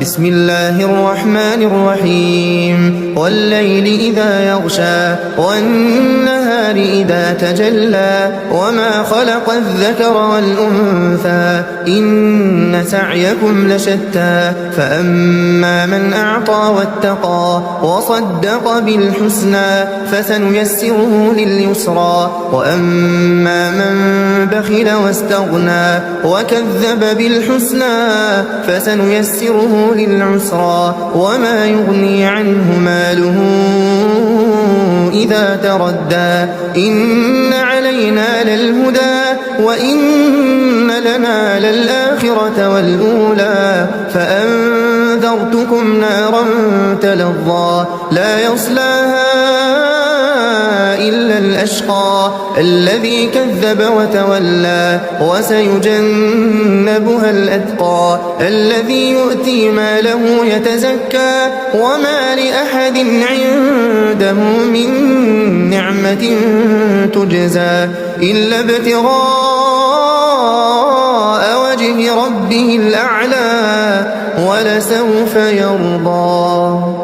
بسم الله الرحمن الرحيم والليل إذا يغشى والنهار إذا تجلى وما خلق الذكر والأنثى إن سعيكم لشتى فأما من أعطى واتقى وصدق بالحسنى فسنيسره لليسرى وأما من بخل واستغنى وكذب بالحسنى فسنيسره للعسرى وما يغني عنه ماله إذا تردى إن علينا للهدى وإن لنا للآخرة والأولى فأنذرتكم نارا تلظى لا يصلاها إلا الأشقى الذي كذب وتولى وسيجنبها الأتقى الذي يؤتي ماله يتزكى وما لأحد عنده من نعمة تجزى إلا ابتغاء وجه ربه الأعلى ولسوف يرضى.